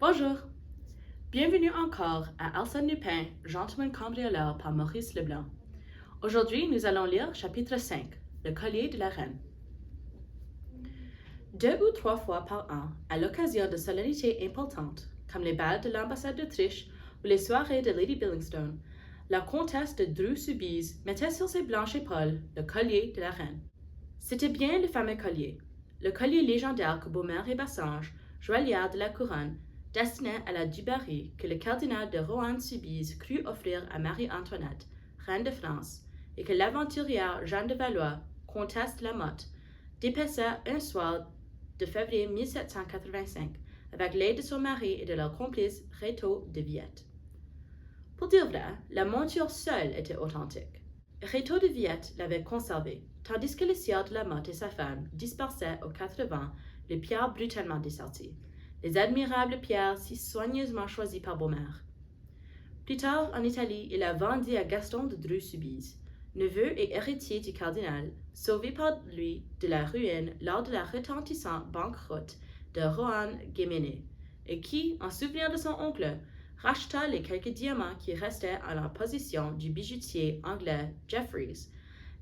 Bonjour, bienvenue encore à Arsène Lupin, Gentleman cambrioleur par Maurice Leblanc. Aujourd'hui, nous allons lire chapitre 5, Le collier de la reine. 2 ou 3 fois par an, à l'occasion de solennités importantes, comme les bals de l'ambassade d'Autriche ou les soirées de Lady Billingstone, la comtesse de Dreux-Soubise mettait sur ses blanches épaules le collier de la reine. C'était bien le fameux collier, le collier légendaire que Beaumaire et Bassange, joailliers de la couronne, destiné à la Dubarry, que le cardinal de Rohan-Soubise crut offrir à Marie-Antoinette, reine de France, et que l'aventurière Jeanne de Valois, comtesse de la Motte, dépeça un soir de février 1785, avec l'aide de son mari et de leur complice Rétaux de Viette. Pour dire vrai, la monture seule était authentique. Rétaux de Viette l'avait conservée, tandis que le sieur de la Motte et sa femme dispersaient aux 80 les pierres brutalement desserties, les admirables pierres si soigneusement choisies par Beaumaire. Plus tard, en Italie, il a vendu à Gaston de Dreux-Soubise, neveu et héritier du cardinal, sauvé par lui de la ruine lors de la retentissante banqueroute de Rohan-Guéméné, et qui, en souvenir de son oncle, racheta les quelques diamants qui restaient en la possession du bijoutier anglais Jeffreys,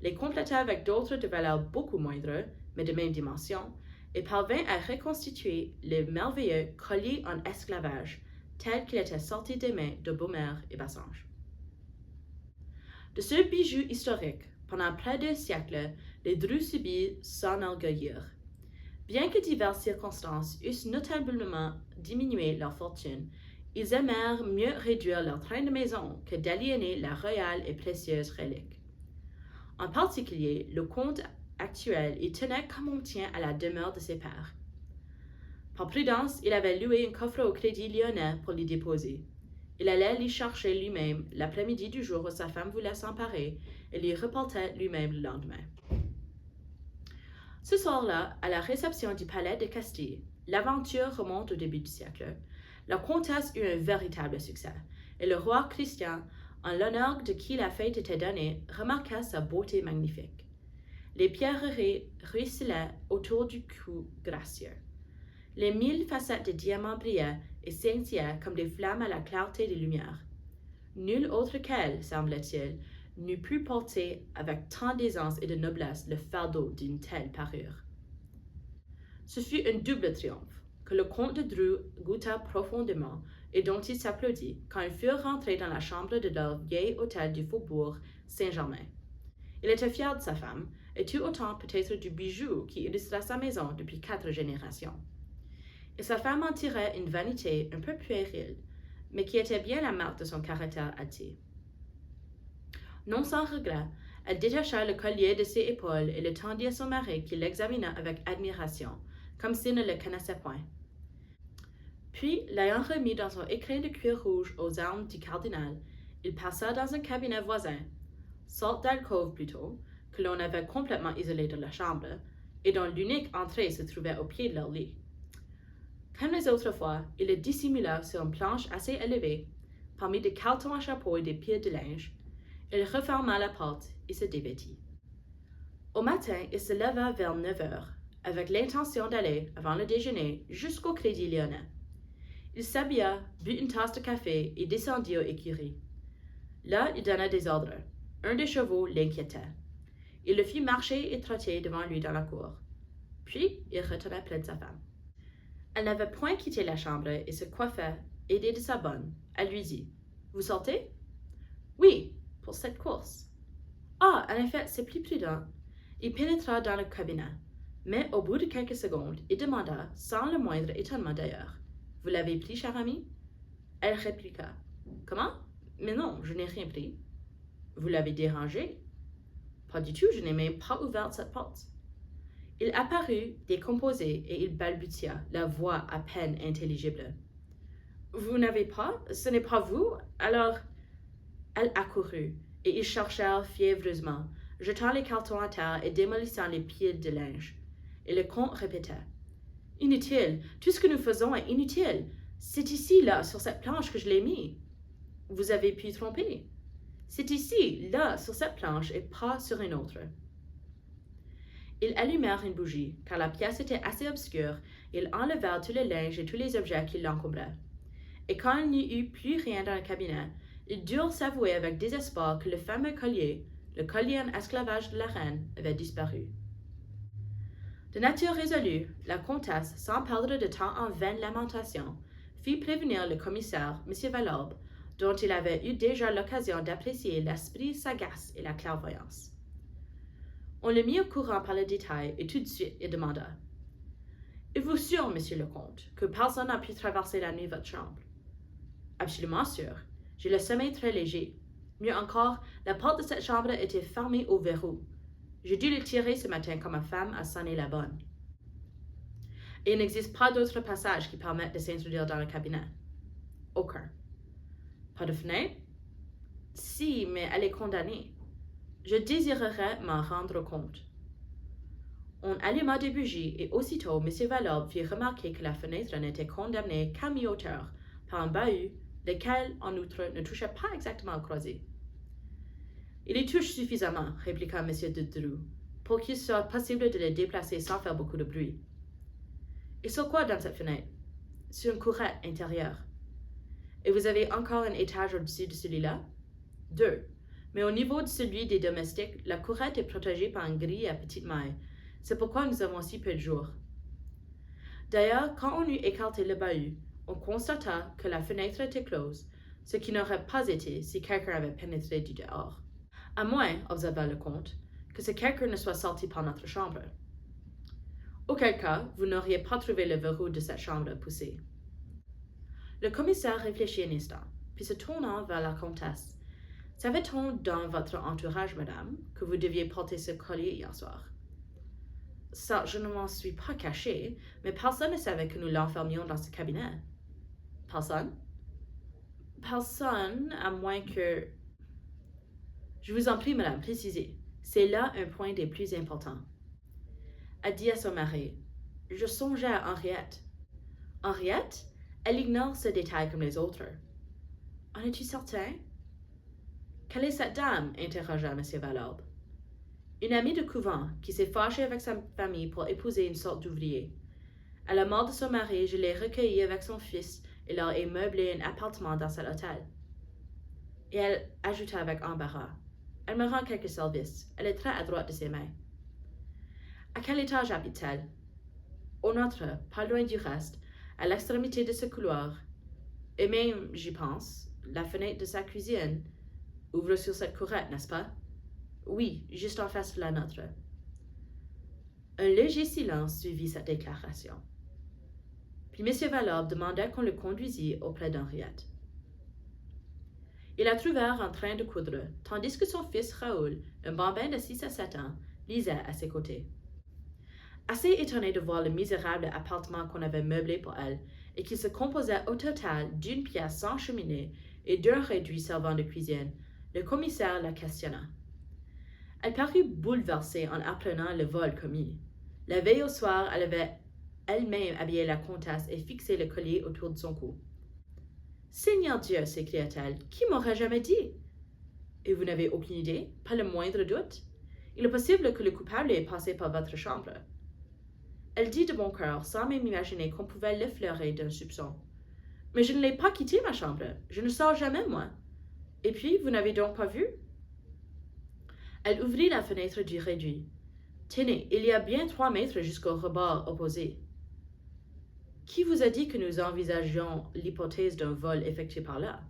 les compléta avec d'autres de valeur beaucoup moindre, mais de même dimension, et parvint à reconstituer le merveilleux collier en esclavage, tel qu'il était sorti des mains de Beaumaire et Bassange. De ce bijou historique, pendant près d'un siècle, les Dreux-Soubise s'enorgueillirent. Bien que diverses circonstances eussent notablement diminué leur fortune, ils aimèrent mieux réduire leur train de maison que d'aliéner la royale et précieuse relique. En particulier, le comte actuel y tenait comme on tient à la demeure de ses pères. Par prudence, il avait loué un coffre au Crédit Lyonnais pour l'y déposer. Il allait l'y chercher lui-même l'après-midi du jour où sa femme voulait s'emparer et l'y reportait lui-même le lendemain. Ce soir-là, à la réception du palais de Castille, l'aventure remonte au début du siècle. La comtesse eut un véritable succès, et le roi Christian, en l'honneur de qui la fête était donnée, remarqua sa beauté magnifique. Les pierreries ruisselaient autour du cou gracieux. Les 1000 facettes de diamants brillaient et scintillaient comme des flammes à la clarté des lumières. Nul autre qu'elle, semblait-il, n'eût pu porter avec tant d'aisance et de noblesse le fardeau d'une telle parure. Ce fut un double triomphe, que le comte de Dreux goûta profondément et dont il s'applaudit quand ils furent rentrés dans la chambre de leur vieil hôtel du faubourg Saint-Germain. Il était fier de sa femme, et tout autant peut-être du bijou qui illustrait sa maison depuis 4 générations. Et sa femme en tirait une vanité un peu puérile, mais qui était bien la marque de son caractère altier. Non sans regret, elle détacha le collier de ses épaules et le tendit à son mari qui l'examina avec admiration, comme s'il ne le connaissait point. Puis, l'ayant remis dans son écrin de cuir rouge aux armes du cardinal, il passa dans un cabinet voisin, sorte d'alcôve plutôt, que l'on avait complètement isolé de la chambre, et dont l'unique entrée se trouvait au pied de leur lit. Comme les autres fois, il le dissimula sur une planche assez élevée, parmi des cartons à chapeau et des piles de linge. Il referma la porte et se dévêtit. Au matin, il se leva vers 9 heures, avec l'intention d'aller, avant le déjeuner, jusqu'au Crédit Lyonnais. Il s'habilla, but une tasse de café et descendit aux écuries. Là, il donna des ordres. Un des chevaux l'inquiétait. Il le fit marcher et trotter devant lui dans la cour. Puis, il retourna près de sa femme. Elle n'avait point quitté la chambre et se coiffait, aidée de sa bonne. Elle lui dit « Vous sortez ?»« Oui, pour cette course. »« Ah, en effet, c'est plus prudent. » Il pénétra dans le cabinet, mais au bout de quelques secondes, il demanda, sans le moindre étonnement d'ailleurs, « Vous l'avez pris, chère amie ?» Elle répliqua, « Comment? Mais non, je n'ai rien pris. »« Vous l'avez dérangé? » ?»« Pas du tout, je n'ai même pas ouvert cette porte. » Il apparut, décomposé, et il balbutia, la voix à peine intelligible. Vous n'avez pas? Ce n'est pas vous? Alors, elle accourut, et ils cherchèrent fiévreusement, jetant les cartons à terre et démolissant les piles de linge. Et le comte répétait: Inutile, tout ce que nous faisons est inutile. C'est ici, là, sur cette planche que je l'ai mis. Vous avez pu tromper. C'est ici, là, sur cette planche, et pas sur une autre. Ils allumèrent une bougie, car la pièce était assez obscure, et ils enlevèrent tout le linge et tous les objets qui l'encombraient. Et quand il n'y eut plus rien dans le cabinet, ils durent s'avouer avec désespoir que le fameux collier, le collier en esclavage de la reine, avait disparu. De nature résolue, la comtesse, sans perdre de temps en vaines lamentations, fit prévenir le commissaire, M. Valorbe, dont il avait eu déjà l'occasion d'apprécier l'esprit sagace et la clairvoyance. On le mit au courant par le détail et tout de suite il demanda: Êtes-vous sûr, monsieur le comte, que personne n'a pu traverser la nuit votre chambre? Absolument sûr. J'ai le sommeil très léger. Mieux encore, la porte de cette chambre était fermée au verrou. J'ai dû le tirer ce matin quand ma femme a sonné la bonne. Et il n'existe pas d'autre passage qui permette de s'introduire dans le cabinet. Aucun. Pas de fenêtre? Si, mais elle est condamnée. Je désirerais m'en rendre compte. On alluma des bougies et aussitôt M. Valorbe fit remarquer que la fenêtre n'était condamnée qu'à mi-hauteur par un bahut, lequel, en outre, ne touchait pas exactement au croisé. Il y touche suffisamment, répliqua M. de Dreux, pour qu'il soit possible de le déplacer sans faire beaucoup de bruit. Et sur quoi dans cette fenêtre? Sur une courette intérieure. Et vous avez encore un étage au-dessus de celui-là? 2. Mais au niveau de celui des domestiques, la courette est protégée par une grille à petite maille. C'est pourquoi nous avons si peu de jours. D'ailleurs, quand on eut écarté le bahut, on constata que la fenêtre était close, ce qui n'aurait pas été si quelqu'un avait pénétré du dehors. À moins, observa le comte, que ce quelqu'un ne soit sorti par notre chambre. Auquel cas, vous n'auriez pas trouvé le verrou de cette chambre poussé. Le commissaire réfléchit un instant, puis se tournant vers la comtesse. Savait-on dans votre entourage, madame, que vous deviez porter ce collier hier soir? Ça, je ne m'en suis pas caché, mais personne ne savait que nous l'enfermions dans ce cabinet. Personne? Personne, à moins que... Je vous en prie, madame, précisez. C'est là un point des plus importants. Elle dit à son mari: Je songeais à Henriette. Henriette? Elle ignore ce détail comme les autres. En es-tu certain? Quelle est cette dame? Interrogea M. Valorbe. Une amie de couvent qui s'est fâchée avec sa famille pour épouser une sorte d'ouvrier. À la mort de son mari, je l'ai recueillie avec son fils et leur ai meublé un appartement dans cet hôtel. Et elle ajouta avec embarras: Elle me rend quelques services. Elle est très adroite de ses mains. À quel étage habite-t-elle? Au nôtre, pas loin du reste, à l'extrémité de ce couloir. Et même, j'y pense, la fenêtre de sa cuisine ouvre sur cette courette, n'est-ce pas? Oui, juste en face de la nôtre. Un léger silence suivit cette déclaration. Puis M. Valorbe demanda qu'on le conduisît auprès d'Henriette. Ils la trouvèrent en train de coudre, tandis que son fils Raoul, un bambin de 6 à 7 ans, lisait à ses côtés. Assez étonné de voir le misérable appartement qu'on avait meublé pour elle, et qui se composait au total d'une pièce sans cheminée et d'un réduit servant de cuisine, le commissaire la questionna. Elle parut bouleversée en apprenant le vol commis. La veille au soir, elle avait elle-même habillé la comtesse et fixé le collier autour de son cou. « Seigneur Dieu, s'écria-t-elle, qui m'aurait jamais dit? Et vous n'avez aucune idée, pas le moindre doute? Il est possible que le coupable ait passé par votre chambre. » Elle dit de bon cœur, sans même imaginer qu'on pouvait l'effleurer d'un soupçon. « Mais je ne l'ai pas quitté, ma chambre. Je ne sors jamais, moi. Et puis, vous n'avez donc pas vu? » Elle ouvrit la fenêtre du réduit. « Tenez, il y a bien 3 mètres jusqu'au rebord opposé. » Qui vous a dit que nous envisagions l'hypothèse d'un vol effectué par là?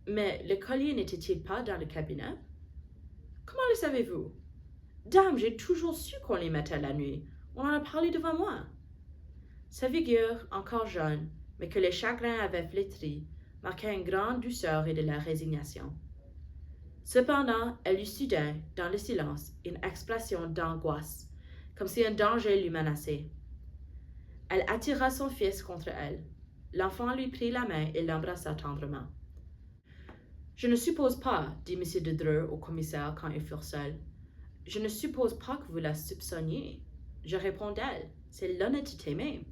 Mais le collier n'était-il pas dans le cabinet? Comment le savez-vous? Dame, j'ai toujours su qu'on les mettait la nuit. On en a parlé devant moi. Sa figure, encore jeune, mais que les chagrins avaient flétrie, marquait une grande douceur et de la résignation. Cependant, elle eut soudain, dans le silence, une expression d'angoisse, comme si un danger l'eût menacée. Elle attira son fils contre elle. L'enfant lui prit la main et l'embrassa tendrement. « Je ne suppose pas, dit M. de Dreux au commissaire quand ils furent seuls. Je ne suppose pas que vous la soupçonniez. Je réponds d'elle. C'est l'honnêteté même.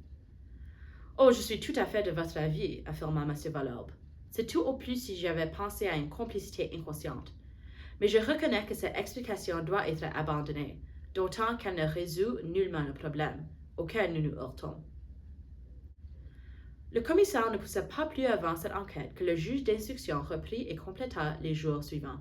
Oh, je suis tout à fait de votre avis, affirma M. Valorbe. C'est tout au plus si j'avais pensé à une complicité inconsciente. Mais je reconnais que cette explication doit être abandonnée, d'autant qu'elle ne résout nullement le problème auquel nous nous heurtons. Le commissaire ne poussa pas plus avant cette enquête que le juge d'instruction reprit et compléta les jours suivants.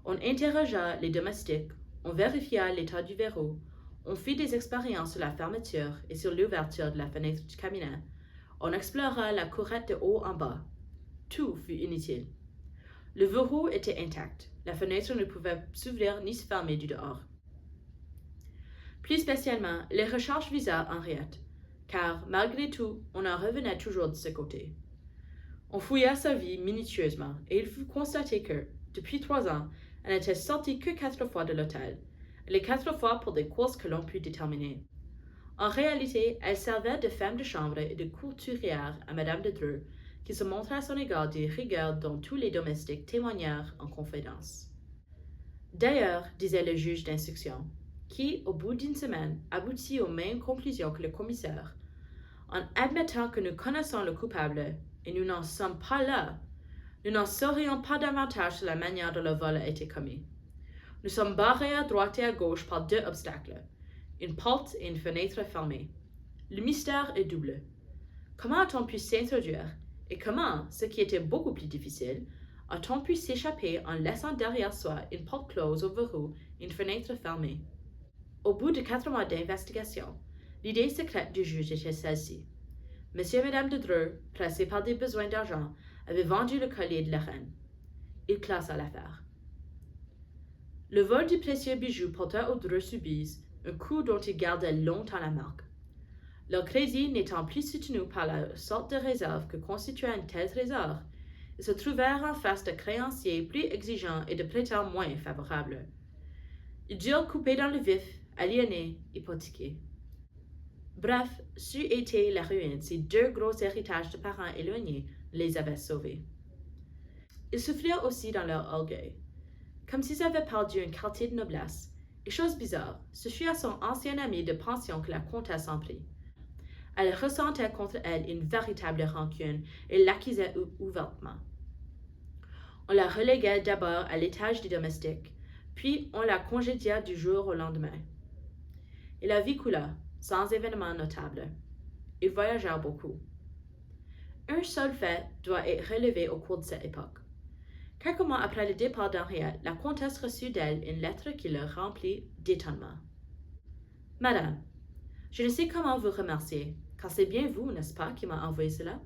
On interrogea les domestiques, on vérifia l'état du verrou, on fit des expériences sur la fermeture et sur l'ouverture de la fenêtre du cabinet, on explora la courette de haut en bas. Tout fut inutile. Le verrou était intact, la fenêtre ne pouvait s'ouvrir ni se fermer du dehors. Plus spécialement, les recherches visaient Henriette, car, malgré tout, on en revenait toujours de ce côté. On fouilla sa vie minutieusement, et il fut constaté que, depuis 3 ans, elle n'était sortie que 4 fois de l'hôtel, et les 4 fois pour des courses que l'on put déterminer. En réalité, elle servait de femme de chambre et de couturière à Madame de Dreux, qui se montra à son égard des rigueurs dont tous les domestiques témoignèrent en confidence. D'ailleurs, disait le juge d'instruction, qui, au bout d'une semaine, aboutit aux mêmes conclusions que le commissaire, en admettant que nous connaissons le coupable, et nous n'en sommes pas là, nous n'en saurions pas davantage sur la manière dont le vol a été commis. Nous sommes barrés à droite et à gauche par 2 obstacles, une porte et une fenêtre fermée. Le mystère est double. Comment a-t-on pu s'introduire, et comment, ce qui était beaucoup plus difficile, a-t-on pu s'échapper en laissant derrière soi une porte close au verrou et une fenêtre fermée? Au bout de 4 mois d'investigation, l'idée secrète du juge était celle-ci. Monsieur et Madame de Dreux, pressés par des besoins d'argent, avaient vendu le collier de la reine. Il classa l'affaire. Le vol du précieux bijou porta aux Dreux Soubise un coup dont ils gardaient longtemps la marque. Leur crédit n'étant plus soutenu par la sorte de réserve que constituait un tel trésor, ils se trouvèrent en face de créanciers plus exigeants et de prêteurs moins favorables. Ils durent couper dans le vif, aliénés, hypothéqués. Bref, c'eût été la ruine si 2 gros héritages de parents éloignés les avaient sauvés. Ils souffrirent aussi dans leur orgueil, comme s'ils avaient perdu un quartier de noblesse, et chose bizarre, ce fut à son ancien ami de pension que la comtesse en prit. Elle ressentait contre elle une véritable rancune et l'accusait ouvertement. On la relégua d'abord à l'étage des domestiques, puis on la congédia du jour au lendemain. Et la vie coula, sans événement notable. Ils voyagèrent beaucoup. Un seul fait doit être relevé au cours de cette époque. Quelques mois après le départ d'Henriette, la comtesse reçut d'elle une lettre qui le remplit d'étonnement. « Madame, je ne sais comment vous remercier, car c'est bien vous, n'est-ce pas, qui m'a envoyé cela?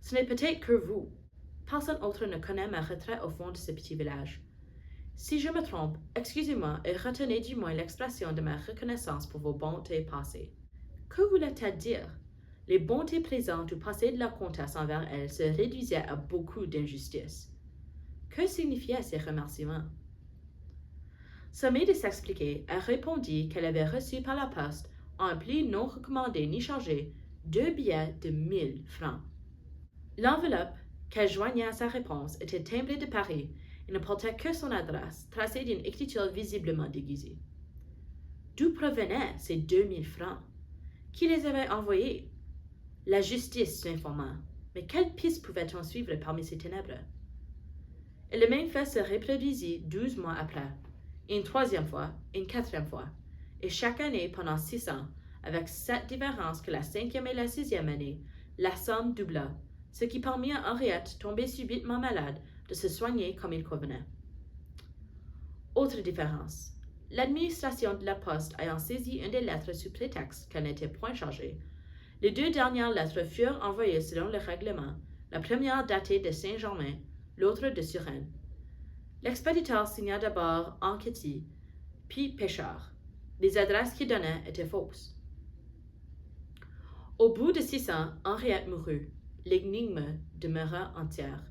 Ce n'est peut-être que vous. Personne autre ne connaît ma retraite au fond de ce petit village. Si je me trompe, excusez-moi et retenez du moins l'expression de ma reconnaissance pour vos bontés passées. » Que voulait-elle dire? Les bontés présentes ou passées de la comtesse envers elle se réduisaient à beaucoup d'injustice. Que signifiaient ces remerciements? Sommée de s'expliquer, elle répondit qu'elle avait reçu par la poste, en pli non recommandé ni chargé, 2 billets de 1000 francs. L'enveloppe qu'elle joignait à sa réponse était timbrée de Paris et ne portait que son adresse, tracée d'une écriture visiblement déguisée. D'où provenaient ces 2000 francs? Qui les avait envoyés? La justice s'informa. Mais quelle piste pouvait-on suivre parmi ces ténèbres? Et le même fait se reproduisit 12 mois après, une 3e fois, une 4e fois, et chaque année pendant 6 ans, avec cette différence que la 5e et la 6e année, la somme doubla, ce qui permit à Henriette, tombée subitement malade, de se soigner comme il convenait. Autre différence. L'administration de la poste ayant saisi une des lettres sous prétexte qu'elle n'était point chargée, les 2 dernières lettres furent envoyées selon le règlement, la première datée de Saint-Germain, l'autre de Suresnes. L'expéditeur signa d'abord Anquetil, puis Péchard. Les adresses qu'il donnait étaient fausses. Au bout de 6 ans, Henriette mourut. L'énigme demeura entière.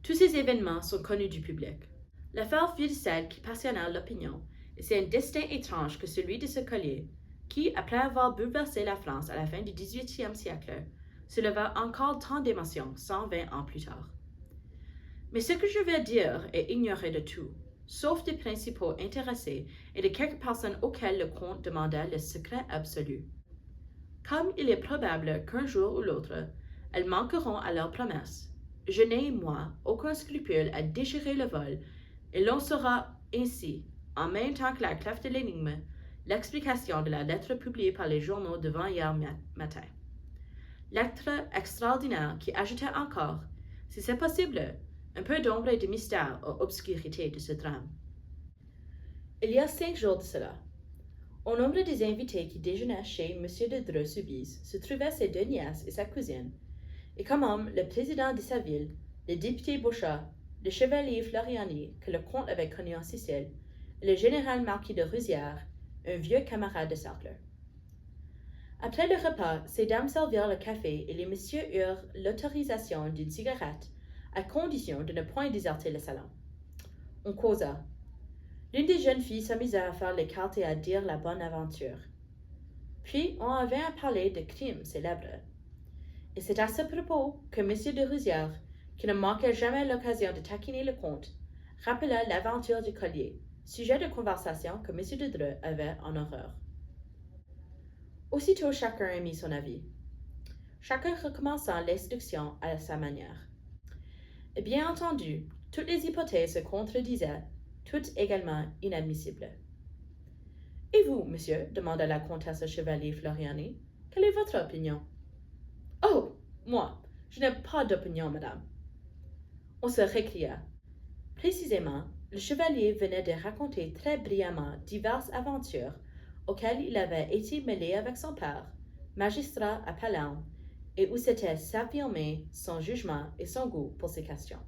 Tous ces événements sont connus du public. L'affaire fut celle qui passionna l'opinion, et c'est un destin étrange que celui de ce collier, qui, après avoir bouleversé la France à la fin du XVIIIe siècle, se leva encore tant d'émotions 120 ans plus tard. Mais ce que je vais dire est ignoré de tout, sauf des principaux intéressés et de quelques personnes auxquelles le comte demanda le secret absolu. Comme il est probable qu'un jour ou l'autre, elles manqueront à leur promesse, je n'ai, moi, aucun scrupule à déchirer le vol, et l'on saura ainsi, en même temps que la clef de l'énigme, l'explication de la lettre publiée par les journaux devant hier matin. Lettre extraordinaire qui ajoutait encore, si c'est possible, un peu d'ombre et de mystère aux obscurités de ce drame. Il y a 5 jours de cela, au nombre des invités qui déjeunaient chez M. de Dreux-Soubise se trouvaient ses 2 nièces et sa cousine, et comme homme, le président de sa ville, le député Bouchard, le chevalier Floriani, que le comte avait connu en Sicile, et le général marquis de Rouzières, un vieux camarade de cercle. Après le repas, ces dames servirent le café et les messieurs eurent l'autorisation d'une cigarette, à condition de ne point déserter le salon. On causa. L'une des jeunes filles s'amusa à faire les cartes et à dire la bonne aventure. Puis on en vint à parler de crimes célèbres. Et c'est à ce propos que M. de Rouzières, qui ne manquait jamais l'occasion de taquiner le comte, rappela l'aventure du collier, sujet de conversation que M. de Dreux avait en horreur. Aussitôt chacun émit son avis, chacun recommençant l'instruction à sa manière. Et bien entendu, toutes les hypothèses se contredisaient, toutes également inadmissibles. Et vous, monsieur, demanda la comtesse au chevalier Floriani, quelle est votre opinion? Oh, moi, je n'ai pas d'opinion, madame. On se récria. Précisément, le chevalier venait de raconter très brillamment diverses aventures auxquelles il avait été mêlé avec son père, magistrat à Palerme, et où s'était s'affirmé son jugement et son goût pour ces questions.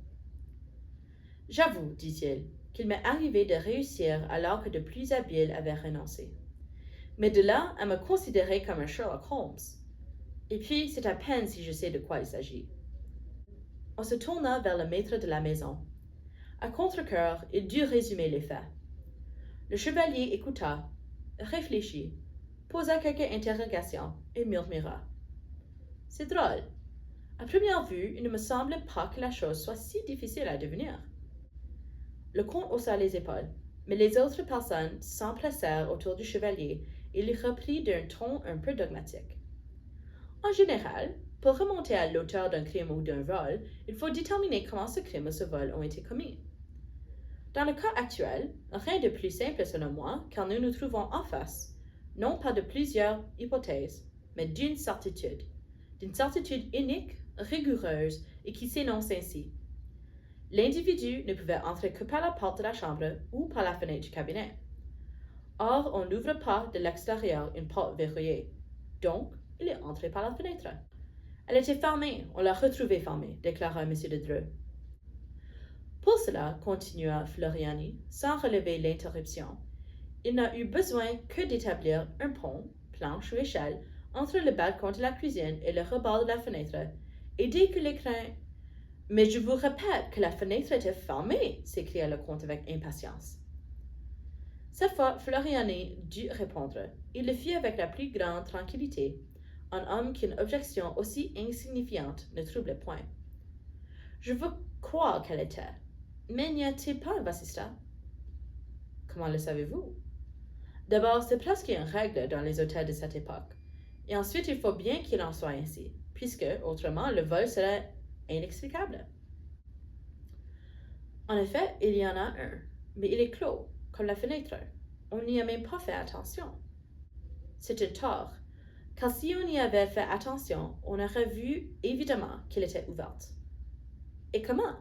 J'avoue, dit-il, qu'il m'est arrivé de réussir alors que de plus habiles avaient renoncé. Mais de là à me considérer comme un Sherlock Holmes. Et puis, c'est à peine si je sais de quoi il s'agit. On se tourna vers le maître de la maison. À contre-cœur, il dut résumer les faits. Le chevalier écouta, réfléchit, posa quelques interrogations et murmura. C'est drôle. À première vue, il ne me semble pas que la chose soit si difficile à devenir. Le comte haussa les épaules, mais les autres personnes s'empressèrent autour du chevalier et il reprit d'un ton un peu dogmatique. En général, pour remonter à l'auteur d'un crime ou d'un vol, il faut déterminer comment ce crime ou ce vol ont été commis. Dans le cas actuel, rien de plus simple selon moi, car nous nous trouvons en face, non pas de plusieurs hypothèses, mais d'une certitude unique, rigoureuse et qui s'énonce ainsi. L'individu ne pouvait entrer que par la porte de la chambre ou par la fenêtre du cabinet. Or, on n'ouvre pas de l'extérieur une porte verrouillée. Donc, il est entré par la fenêtre. Elle était fermée, on l'a retrouvée fermée, déclara M. de Dreux. Pour cela, continua Floriani, sans relever l'interruption, il n'a eu besoin que d'établir un pont, planche ou échelle, entre le balcon de la cuisine et le rebord de la fenêtre, et dès que l'écran... Mais je vous répète que la fenêtre était fermée, s'écria le comte avec impatience. Cette fois, Floriani dut répondre. Il le fit avec la plus grande tranquillité, un homme qu'une objection aussi insignifiante ne troublait point. Je veux croire qu'elle était. Mais n'y a-t-il pas un bassista? Comment le savez-vous? D'abord, c'est presque une règle dans les hôtels de cette époque. Et ensuite, il faut bien qu'il en soit ainsi, puisque, autrement, le vol serait inexplicable. En effet, il y en a un, mais il est clos, comme la fenêtre. On n'y a même pas fait attention. C'est un tort, car si on y avait fait attention, on aurait vu évidemment qu'elle était ouverte. Et comment?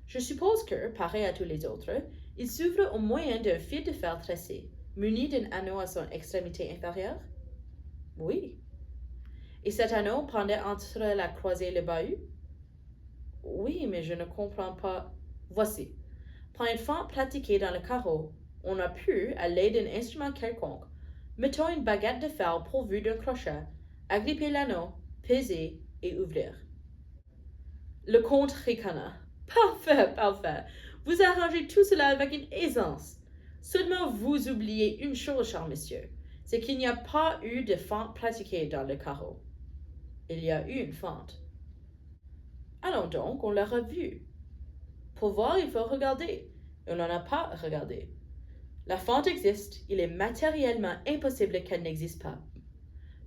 Je suppose que, pareil à tous les autres, il s'ouvre au moyen d'un fil de fer tressé, muni d'un anneau à son extrémité inférieure? Oui. Et cet anneau pendait entre la croisée et le bahut? Oui, mais je ne comprends pas. Voici. Par une fente pratiquée dans le carreau, on a pu, à l'aide d'un instrument quelconque, mettons une baguette de fer pourvue d'un crochet, agripper l'anneau, peser et ouvrir. Le comte ricana. Parfait, parfait. Vous arrangez tout cela avec une aisance. Seulement vous oubliez une chose, cher monsieur. c'est qu'il n'y a pas eu de fente pratiquée dans le carreau. Il y a eu une fente. Allons donc, on l'aura vue. Pour voir, il faut regarder. Et on n'en a pas regardé. La fente existe, il est matériellement impossible qu'elle n'existe pas.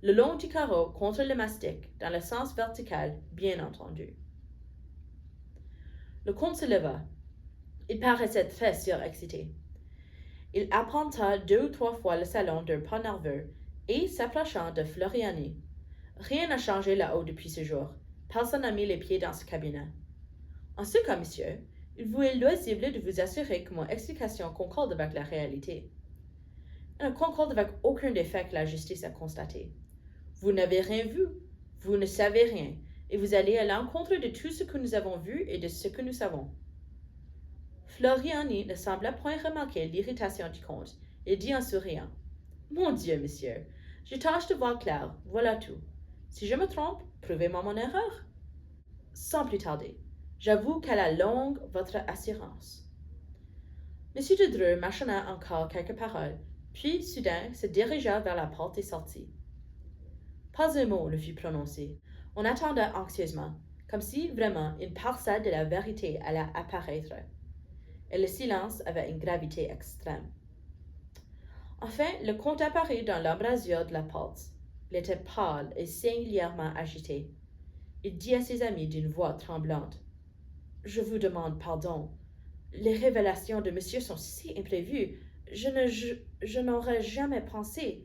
Le long du carreau contre le mastic, dans le sens vertical, bien entendu. Le comte se leva. Il paraissait très surexcité. Il apprenta 2 ou 3 fois le salon d'un pas nerveux et s'approchant de Floriani. Rien n'a changé là-haut depuis ce jour. Personne n'a mis les pieds dans ce cabinet. En ce cas, monsieur, il vous est loisible de vous assurer que mon explication concorde avec la réalité. Elle ne concorde avec aucun des faits que la justice a constatés. Vous n'avez rien vu, vous ne savez rien, et vous allez à l'encontre de tout ce que nous avons vu et de ce que nous savons. Floriani ne sembla point remarquer l'irritation du comte. Il dit en souriant, « Mon Dieu, monsieur, je tâche de voir clair, voilà tout. Si je me trompe, prouvez-moi mon erreur. » Sans plus tarder, j'avoue qu'à la longue, votre assurance. M. de Dreux mâchonna encore quelques paroles, puis soudain se dirigea vers la porte et sortit. Pas un mot ne fut prononcé. On attendait anxieusement, comme si vraiment une parcelle de la vérité allait apparaître. Et le silence avait une gravité extrême. Enfin, le comte apparut dans l'embrasure de la porte. Il était pâle et singulièrement agité. Il dit à ses amis d'une voix tremblante, « Je vous demande pardon. Les révélations de monsieur sont si imprévues. Je n'aurais jamais pensé. »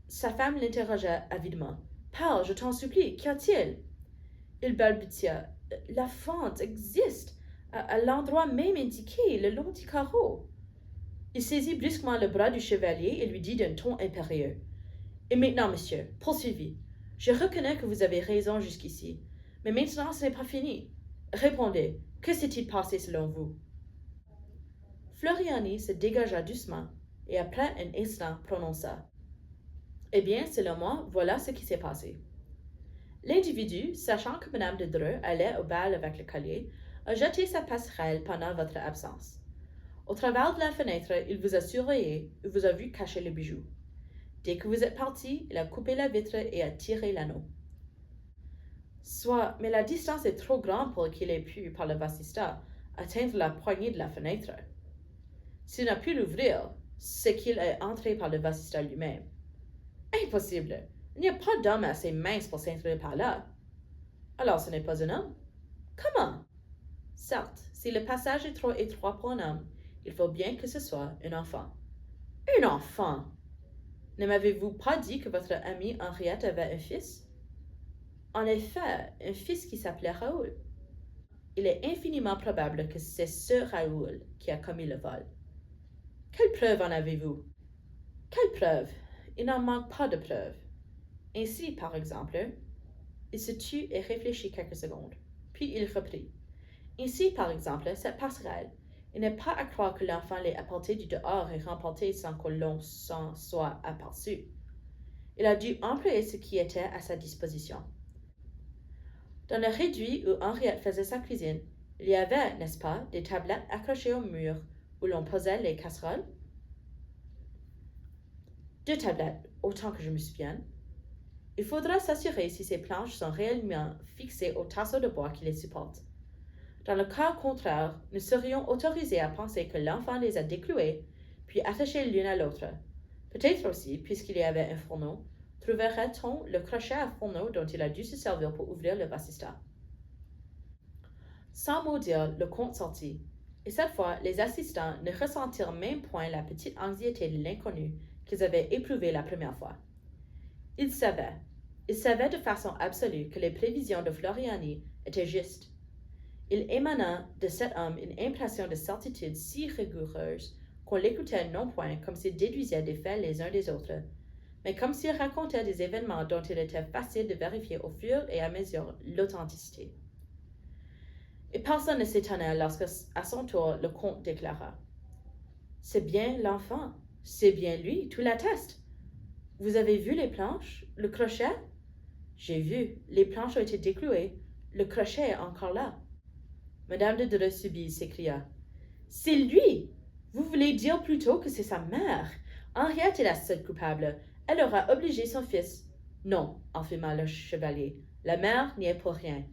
Sa femme l'interrogea avidement. « Parle, je t'en supplie, qu'y a-t-il » Il balbutia. « La fente existe, à l'endroit même indiqué, le long du carreau. » Il saisit brusquement le bras du chevalier et lui dit d'un ton impérieux. « Et maintenant, monsieur, poursuivez. Je reconnais que vous avez raison jusqu'ici, mais maintenant ce n'est pas fini. Répondez, que s'est-il passé selon vous » Floriani se dégagea doucement et après un instant prononça. « Eh bien, selon moi, voilà ce qui s'est passé. » L'individu, sachant que Madame de Dreux allait au bal avec le collier, a jeté sa passerelle pendant votre absence. Au travers de la fenêtre, il vous a surveillé et vous a vu cacher le bijou. Dès que vous êtes parti, il a coupé la vitre et a tiré l'anneau. Soit, mais la distance est trop grande pour qu'il ait pu, par le vasista, atteindre la poignée de la fenêtre. S'il n'a pu l'ouvrir, c'est qu'il est entré par le vasista lui-même. Impossible! Il n'y a pas d'homme assez mince pour s'introduire par là. Alors ce n'est pas un homme? Comment? Certes, si le passage est trop étroit pour un homme, il faut bien que ce soit un enfant. Un enfant? Ne m'avez-vous pas dit que votre amie Henriette avait un fils? En effet, un fils qui s'appelait Raoul. Il est infiniment probable que c'est ce Raoul qui a commis le vol. Quelle preuve en avez-vous? Quelle preuve? Il n'en manque pas de preuves. Ainsi, par exemple, il se tut et réfléchit quelques secondes, puis il reprit. Ainsi, par exemple, cette passerelle, il n'est pas à croire que l'enfant l'ait apportée du dehors et remportée sans que l'on s'en soit aperçu. Il a dû employer ce qui était à sa disposition. Dans le réduit où Henriette faisait sa cuisine, il y avait, n'est-ce pas, des tablettes accrochées au mur où l'on posait les casseroles? 2 tablettes, autant que je me souvienne. Il faudra s'assurer si ces planches sont réellement fixées au tasseau de bois qui les supporte. Dans le cas contraire, nous serions autorisés à penser que l'enfant les a déclouées, puis attachées l'une à l'autre. Peut-être aussi, puisqu'il y avait un fourneau, trouverait-on le crochet à fourneau dont il a dû se servir pour ouvrir le vasista. Sans mot dire, le comte sortit, et cette fois, les assistants ne ressentirent même point la petite anxiété de l'inconnu qu'ils avaient éprouvée la première fois. Ils savaient de façon absolue que les prévisions de Floriani étaient justes. Il émana de cet homme une impression de certitude si rigoureuse qu'on l'écoutait non point comme s'il déduisait des faits les uns des autres, mais comme s'il racontait des événements dont il était facile de vérifier au fur et à mesure l'authenticité. Et personne ne s'étonna lorsque, à son tour, le comte déclara. « C'est bien l'enfant, c'est bien lui, tout l'atteste. Vous avez vu les planches, le crochet? » « J'ai vu, les planches ont été déclouées, le crochet est encore là. » Madame de Dreux-Soubise s'écria. « C'est lui! Vous voulez dire plutôt que c'est sa mère. Henriette est la seule coupable. Elle aura obligé son fils. Non, affirma le chevalier. La mère n'y est pour rien.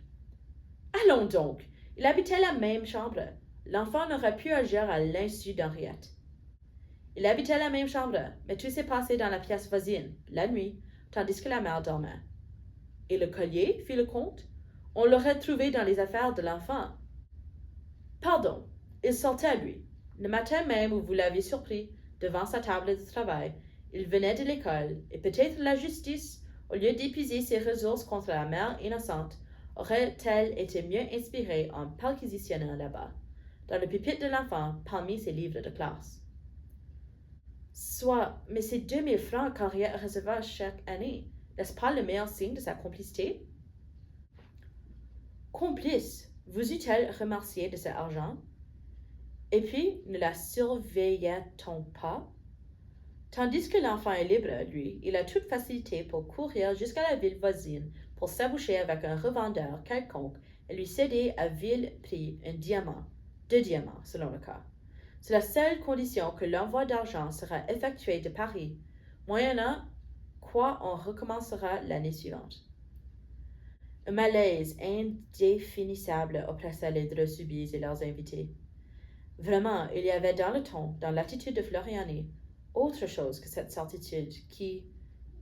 Allons donc. Ils habitaient la même chambre. L'enfant n'aurait pu agir à l'insu d'Henriette. Ils habitaient la même chambre, mais tout s'est passé dans la pièce voisine, la nuit, tandis que la mère dormait. Et le collier, fit le comte? On l'aurait trouvé dans les affaires de l'enfant. Pardon, il sortait, lui. Le matin même où vous l'avez surpris, devant sa table de travail, il venait de l'école, et peut-être la justice, au lieu d'épuiser ses ressources contre la mère innocente, aurait-elle été mieux inspirée en perquisitionnant là-bas, dans le pupitre de l'enfant, parmi ses livres de classe. Soit, mais c'est 2000 francs qu'Henriette recevra chaque année. N'est-ce pas le meilleur signe de sa complicité? Complice, vous eût-elle remercié de cet argent? Et puis, ne la surveillait-on pas? Tandis que l'enfant est libre, lui, il a toute facilité pour courir jusqu'à la ville voisine pour s'aboucher avec un revendeur quelconque et lui céder à vil prix un diamant, 2 diamants selon le cas. C'est la seule condition que l'envoi d'argent sera effectué de Paris, moyennant quoi on recommencera l'année suivante. Un malaise indéfinissable oppressa les Dreux subis et leurs invités. Vraiment, il y avait dans le ton, dans l'attitude de Floriani, autre chose que cette certitude qui,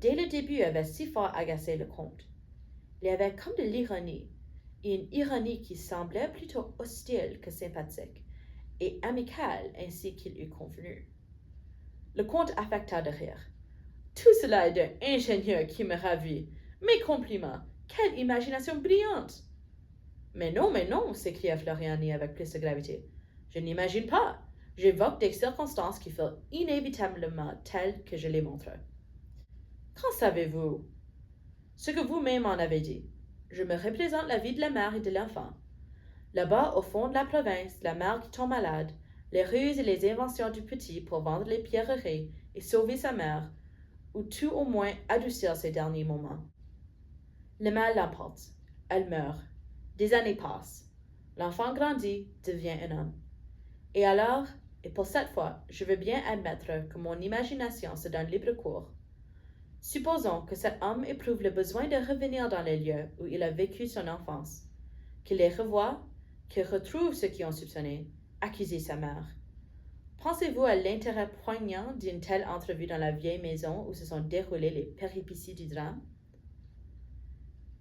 dès le début, avait si fort agacé le comte. Il y avait comme de l'ironie, et une ironie qui semblait plutôt hostile que sympathique, et amicale ainsi qu'il eût convenu. Le comte affecta de rire. Tout cela est d'un ingénieur qui me ravit. Mes compliments. Quelle imagination brillante! Mais non, s'écria Floriani avec plus de gravité. Je n'imagine pas. J'évoque des circonstances qui furent inévitablement telles que je les montre. Qu'en savez-vous? Ce que vous-même en avez dit. Je me représente la vie de la mère et de l'enfant. Là-bas, au fond de la province, la mère qui tombe malade, les ruses et les inventions du petit pour vendre les pierreries et sauver sa mère, ou tout au moins adoucir ses derniers moments. Le mal l'emporte. Elle meurt. Des années passent. L'enfant grandit, devient un homme. Et alors, et pour cette fois, je veux bien admettre que mon imagination se donne libre cours. Supposons que cet homme éprouve le besoin de revenir dans les lieux où il a vécu son enfance, qu'il les revoie, qu'il retrouve ceux qui ont soupçonné, accusé sa mère. Pensez-vous à l'intérêt poignant d'une telle entrevue dans la vieille maison où se sont déroulées les péripéties du drame?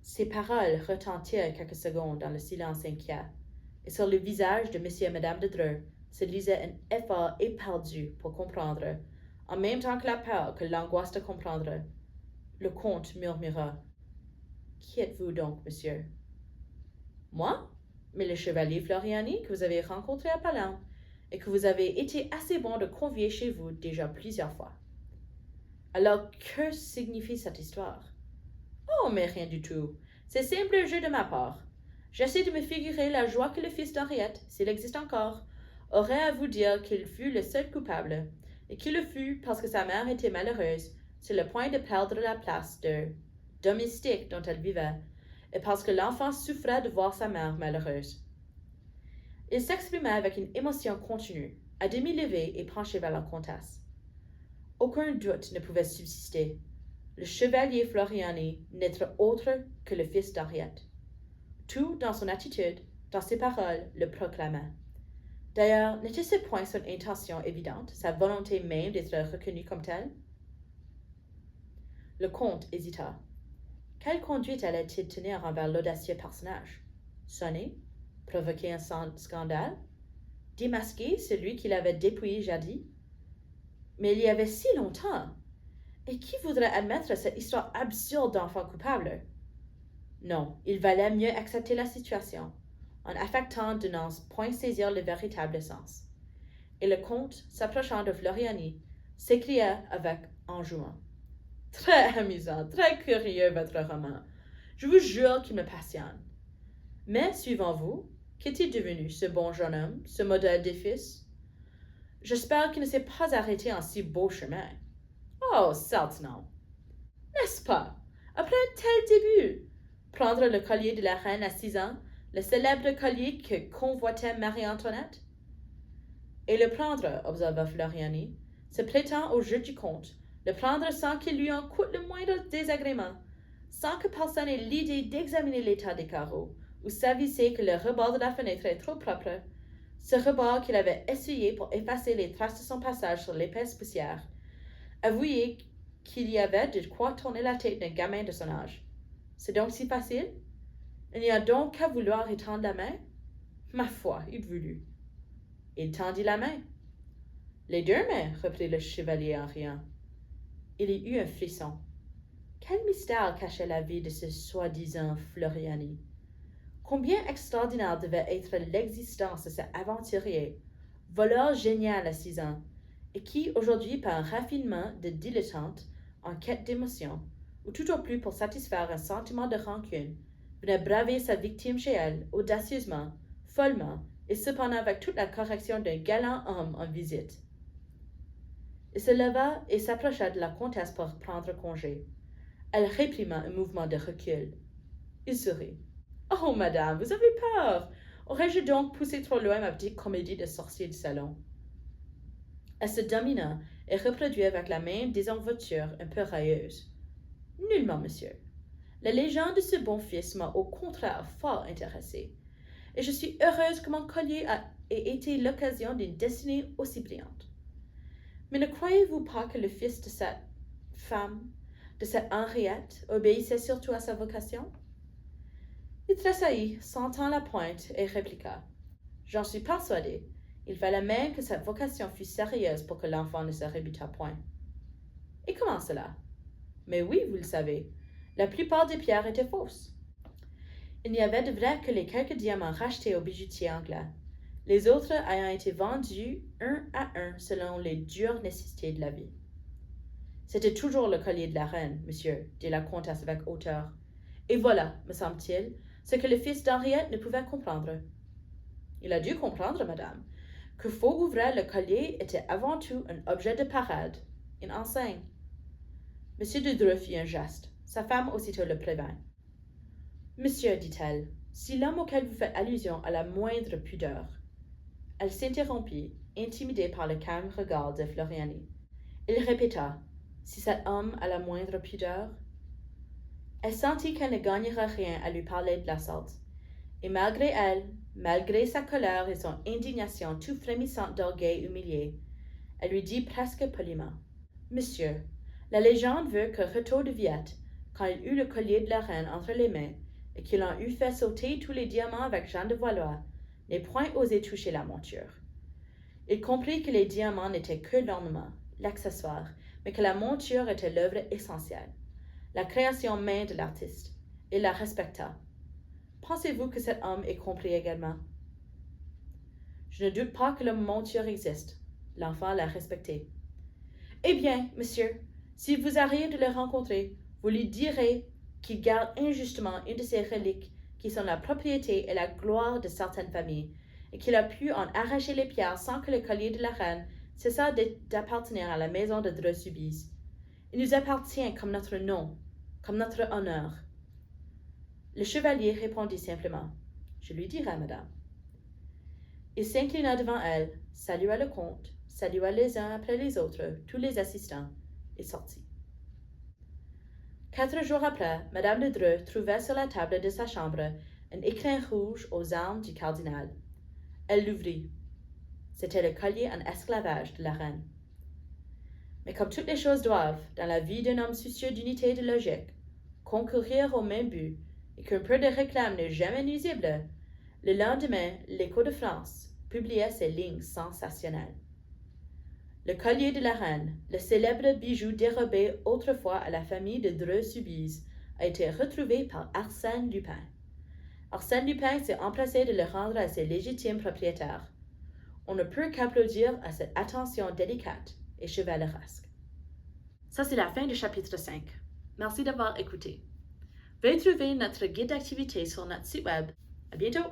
Ces paroles retentirent quelques secondes dans le silence inquiet, et sur le visage de M. et Mme de Dreux se lisait un effort éperdu pour comprendre, en même temps que la peur, que l'angoisse de comprendre. Le comte murmura. Qui êtes-vous donc, monsieur? Moi? Mais le chevalier Floriani que vous avez rencontré à Palerme, et que vous avez été assez bon de convier chez vous déjà plusieurs fois. Alors, que signifie cette histoire? Oh, mais rien du tout. C'est simple jeu de ma part. J'essaie de me figurer la joie que le fils d'Henriette, s'il existe encore, aurait à vous dire qu'il fut le seul coupable, et qu'il le fut parce que sa mère était malheureuse, sur le point de perdre la place de domestique dont elle vivait, et parce que l'enfant souffrait de voir sa mère malheureuse. Il s'exprimait avec une émotion continue, à demi levée et penché vers la comtesse. Aucun doute ne pouvait subsister. Le chevalier Floriani n'était autre que le fils d'Henriette. Tout dans son attitude, dans ses paroles, le proclamait. D'ailleurs, n'était-ce point son intention évidente, sa volonté même d'être reconnu comme tel? Le comte hésita. Quelle conduite allait-il tenir envers l'audacieux personnage? Sonner? Provoquer un scandale? Démasquer celui qu'il avait dépouillé jadis? Mais il y avait si longtemps! Et qui voudrait admettre cette histoire absurde d'enfant coupable? Non, il valait mieux accepter la situation, en affectant de n'en point saisir le véritable sens. Et le comte, s'approchant de Floriani, s'écria avec enjouement. Très amusant, très curieux votre roman. Je vous jure qu'il me passionne. Mais, suivant-vous, qu'est-il devenu, ce bon jeune homme, ce modèle de fils? J'espère qu'il ne s'est pas arrêté en si beau chemin. Oh, certes non. N'est-ce pas? Après un tel début, prendre le collier de la reine à 6 ans, le célèbre collier que convoitait Marie-Antoinette? Et le prendre, observa Floriani, se prêtant au jeu du compte, le prendre sans qu'il lui en coûte le moindre désagrément, sans que personne ait l'idée d'examiner l'état des carreaux ou s'aviser que le rebord de la fenêtre est trop propre, ce rebord qu'il avait essuyé pour effacer les traces de son passage sur l'épaisse poussière. Avouez qu'il y avait de quoi tourner la tête d'un gamin de son âge. C'est donc si facile? Il n'y a donc qu'à vouloir étendre la main? Ma foi, il voulut. Il tendit la main. Les deux mains, reprit le chevalier en riant. Il y eut un frisson. Quel mystère cachait la vie de ce soi-disant Floriani? Combien extraordinaire devait être l'existence de cet aventurier, voleur génial à 6 ans, et qui, aujourd'hui, par un raffinement de dilettante, en quête d'émotion, ou tout au plus pour satisfaire un sentiment de rancune, venait braver sa victime chez elle, audacieusement, follement, et cependant avec toute la correction d'un galant homme en visite. Il se leva et s'approcha de la comtesse pour prendre congé. Elle réprima un mouvement de recul. Il sourit. « Oh, madame, vous avez peur! Aurais-je donc poussé trop loin ma petite comédie de sorcier de salon? » Elle se domina et reproduit avec la même désenvolture un peu railleuse. « Nullement, monsieur. La légende de ce bon fils m'a au contraire fort intéressée, et je suis heureuse que mon collier ait été l'occasion d'une destinée aussi brillante. Mais ne croyez-vous pas que le fils de cette femme, de cette Henriette, obéissait surtout à sa vocation? » Il tressaillit, sentant la pointe, et répliqua. « J'en suis persuadé. Il fallait même que cette vocation fût sérieuse pour que l'enfant ne se rebutât point. » « Et comment cela? » ?»« Mais oui, vous le savez. La plupart des pierres étaient fausses. Il n'y avait de vrai que les quelques diamants rachetés au bijoutier anglais, les autres ayant été vendus un à un selon les dures nécessités de la vie. « C'était toujours le collier de la reine, monsieur, dit la comtesse avec hauteur. Et voilà, me semble-t-il, ce que le fils d'Henriette ne pouvait comprendre. »« Il a dû comprendre, madame, que faux ou vrai le collier était avant tout un objet de parade, une enseigne. » Monsieur de Dreux fit un geste. Sa femme aussitôt le prévint. « Monsieur, dit-elle, si l'homme auquel vous faites allusion a la moindre pudeur. » Elle s'interrompit, intimidée par le calme regard de Floriani. Il répéta. « Si cet homme a la moindre pudeur ?» Elle sentit qu'elle ne gagnerait rien à lui parler de la sorte, et malgré elle, malgré sa colère et son indignation tout frémissante d'orgueil humilié, elle lui dit presque poliment. « Monsieur, la légende veut que Rétaux de Viette, quand il eut le collier de la reine entre les mains, et qu'il en eut fait sauter tous les diamants avec Jeanne de Valois, n'ait point osé toucher la monture. Il comprit que les diamants n'étaient que l'ornement, l'accessoire, mais que la monture était l'œuvre essentielle, la création même de l'artiste. Il la respecta. Pensez-vous que cet homme ait compris également? Je ne doute pas que la monture existe. L'enfant l'a respectée. Eh bien, monsieur, s'il vous arrive de le rencontrer, vous lui direz qu'il garde injustement une de ces reliques qui sont la propriété et la gloire de certaines familles, et qu'il a pu en arracher les pierres sans que le collier de la reine cessât d'appartenir à la maison de Dreux-Soubise. Il nous appartient comme notre nom, comme notre honneur. Le chevalier répondit simplement. Je lui dirai, madame. Il s'inclina devant elle, salua le comte, salua les uns après les autres, tous les assistants, et sortit. 4 jours après, madame de Dreux trouva sur la table de sa chambre un écrin rouge aux armes du cardinal. Elle l'ouvrit. C'était le collier en esclavage de la reine. Mais comme toutes les choses doivent, dans la vie d'un homme soucieux d'unité et de logique, concourir au même but, et qu'un peu de réclame n'est jamais nuisible, le lendemain, l'Écho de France publiait ces lignes sensationnelles. Le collier de la reine, le célèbre bijou dérobé autrefois à la famille de Dreux-Soubise, a été retrouvé par Arsène Lupin. Arsène Lupin s'est empressé de le rendre à ses légitimes propriétaires. On ne peut qu'applaudir à cette attention délicate et chevaleresque. Ça, c'est la fin du chapitre 5. Merci d'avoir écouté. Veuillez trouver notre guide d'activité sur notre site web. À bientôt!